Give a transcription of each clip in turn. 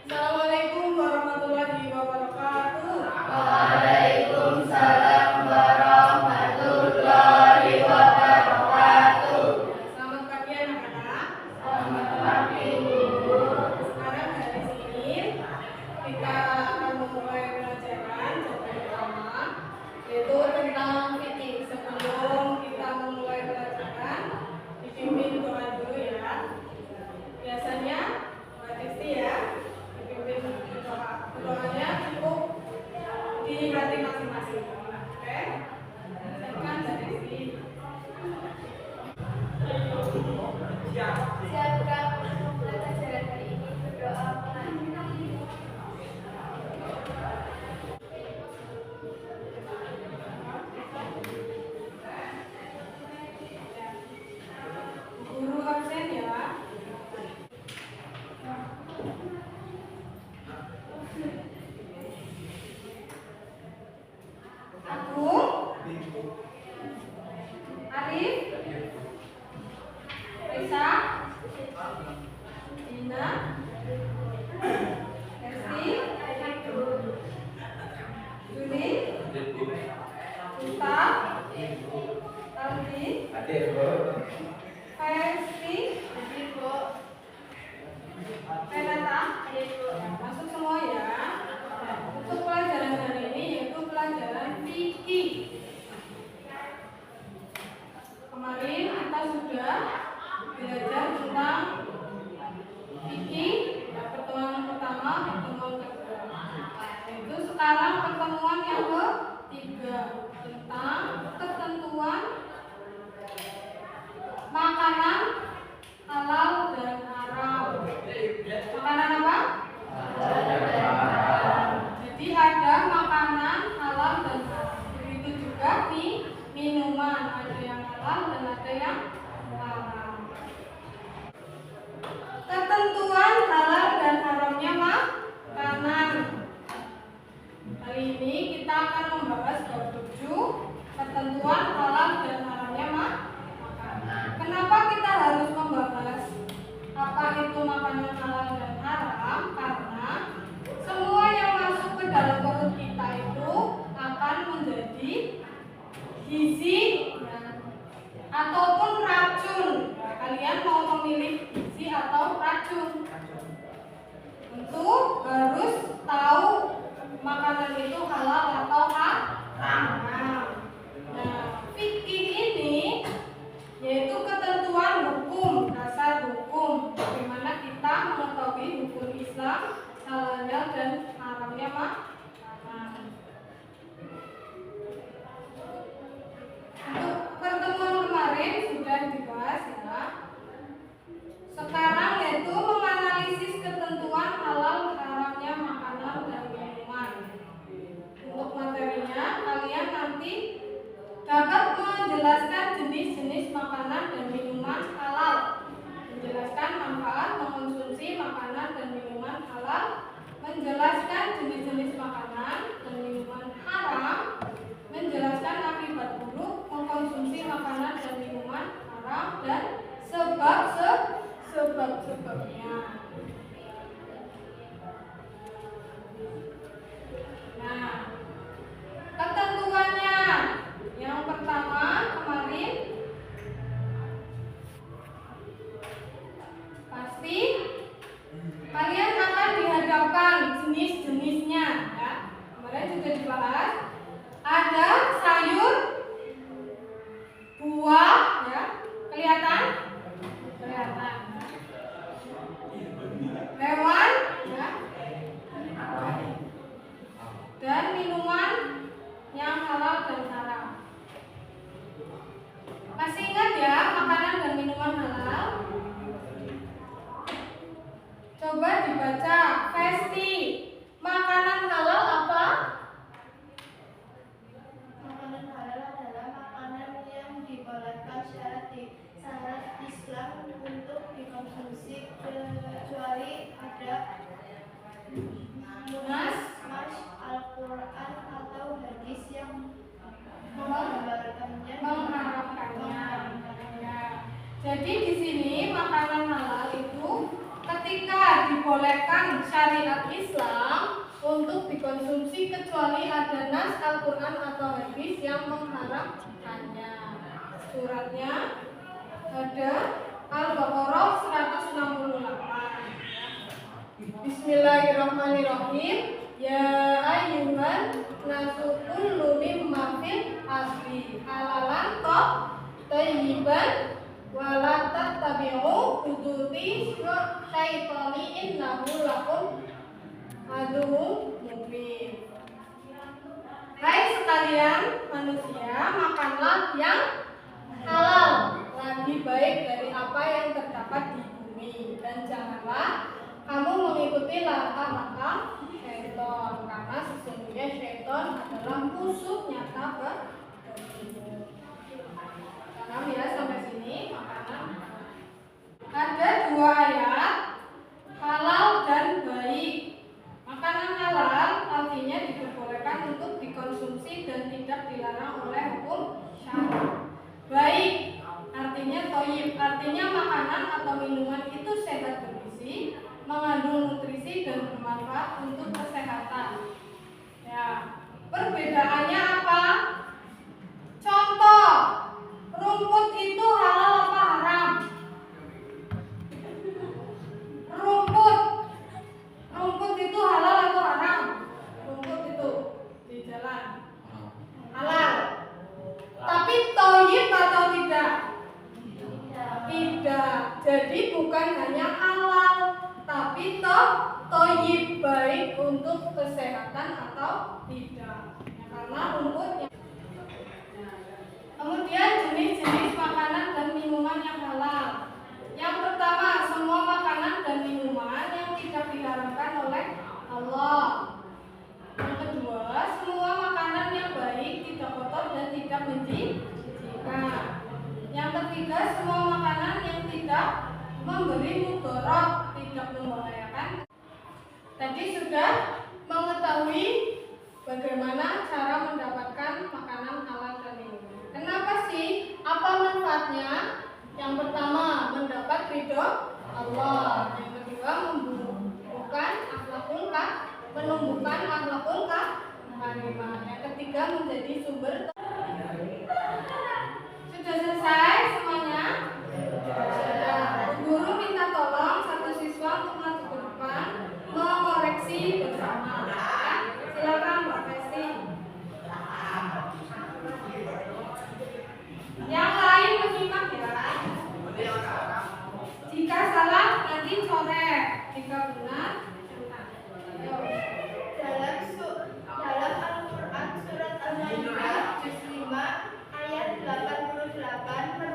Assalamualaikum warahmatullahi wabarakatuh. Waalaikumsalam warahmatullahi wabarakatuh. Selamat pagi anak-anak. Selamat pagi, Bu. Sekarang hari Senin kita akan memulai pelajaran pertama, yaitu tentang fikih. Sebelum kita memulai pelajaran, dipimpin doa dulu ya. Biasanya Mbak Desti ya, dipimpin doa. Doanya cukup di hati masing-masing. Oke? Silakan Mbak Desti. Siapkan untuk pelajaran hari ini, berdoa mulai. Guru absen ya. Agung, Arif, Risa, Dina, Esti, Juli, Ustaz, Aldi, Festi, Renata, masuk semua ya. Untuk pelajaran hari ini yaitu pelajaran fikih. Kemarin kita sudah belajar tentang fikih ya, pertemuan pertama, pertemuan kedua. Itu sekarang pertemuan yang ketiga tentang ketentuan makanan halal dan haram. Makanan apa? Jadi ada makanan halal dan haram. Begitu juga minuman, ada yang halal dan ada yang haram. Ketentuan halal dan haramnya makanan. Hari ini kita akan membahas bab 7 ketentuan halal dan haramnya makanan. Kenapa kita harus membahas apa itu makanan halal dan haram? Karena semua yang masuk ke dalam perut kita itu akan menjadi gizi ataupun racun. Kalian mau memilih gizi atau racun? Tentu harus tahu makanan itu halal atau haram. Nah, fikih ini yaitu ketentuan hukum, dasar hukum, bagaimana kita mengetahui hukum Islam, halalnya dan haramnya makanan. Untuk pertemuan kemarin sudah dibahas ya. Sekarang yaitu menganalisis ketentuan halal haramnya makanan dan minuman. Untuk materinya kalian nanti dapat menjelaskan jenis-jenis makanan dan minuman halal, menjelaskan manfaat mengkonsumsi makanan dan minuman halal, menjelaskan jenis-jenis makanan dan minuman haram, menjelaskan akibat buruk mengkonsumsi makanan dan minuman haram dan sebab-sebabnya. Nah, ketentuannya yang pertama kemarin pasti kalian akan dihadapkan jenis-jenisnya ya. Kemarin sudah dibahas. Ada sayur, buah ya. Kelihatan? Kelihatan. Hewan ya. Dan minuman yang halal dan haram. Masih ingat ya makanan dan minuman halal? Coba dibaca. Festi, makanan halal apa? Makanan halal adalah makanan yang dibolehkan syarat Islam untuk dikonsumsi kecuali ada nas Al-Quran atau hadis yang mengharamkannya. Ya. Jadi di sini makanan halal itu ketika dibolehkan bolehkan syariat Islam untuk dikonsumsi kecuali ada nas Al-Quran atau hadis yang mengharamkannya. Suratnya ada Al-Baqarah 168. Bismillahirrahmanirrahim. Ya ayyuhan nasu kullu mimma fil ardi halalan thayyiban wa la tattabi'u khututi syaitani innahu lakum aduwwun mubin. Hai sekalian manusia, makanlah yang halal, lebih baik dari apa yang terdapat di bumi, dan janganlah kamu mengikuti langkah-langkah syaitan, karena sesungguhnya syaitan adalah musuh nyata bagimu. Paham ya sampai sini makanan? Ada dua ayat, halal dan baik. Makanan halal artinya diperbolehkan untuk dikonsumsi dan tidak dilarang oleh hukum syara. Baik artinya thayyib, artinya makanan atau minuman itu sehat bergizi, mengandung nutrisi dan bermanfaat untuk kesehatan. Ya, perbedaannya apa? Contoh, rumput itu halal apa haram? Rumput itu halal atau haram? Rumput itu di jalan halal. Tapi thayyib atau tidak? Tidak. Jadi bukan hanya halal, tapi thayyib, baik untuk kesehatan atau tidak. Ya, karena rumputnya. Kemudian jenis-jenis makanan dan minuman yang halal. Yang pertama, semua makanan dan minuman yang tidak diharamkan oleh Allah. Yang kedua, semua makanan yang baik, tidak kotor dan tidak menjijikan. Yang ketiga, semua makanan yang tidak memberi mudarat, tidak membahayakan. Tadi sudah mengetahui bagaimana cara mendapatkan makanan halal dan minuman. Kenapa sih? Apa manfaatnya? Yang pertama, mendapat ridho Allah. Yang kedua, menumbuhkan akhlakul karimah. Yang ketiga, menjadi sumber. Sudah selesai semuanya? Sudah. Guru minta tolong satu siswa untuk maju ke depan mengoreksi bersama. Silakan Mbak Festi. Yang lain menyimak ya. Jika salah nanti coret, jika benar Dalam Al-Quran surat Al-Maidah juz 5 ayat 88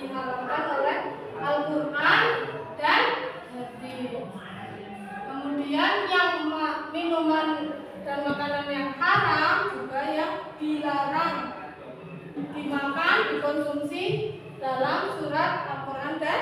diharamkan oleh Al-Quran dan hadis. Kemudian yang minuman dan makanan yang haram juga yang dilarang dimakan, dikonsumsi dalam surat Al-Quran dan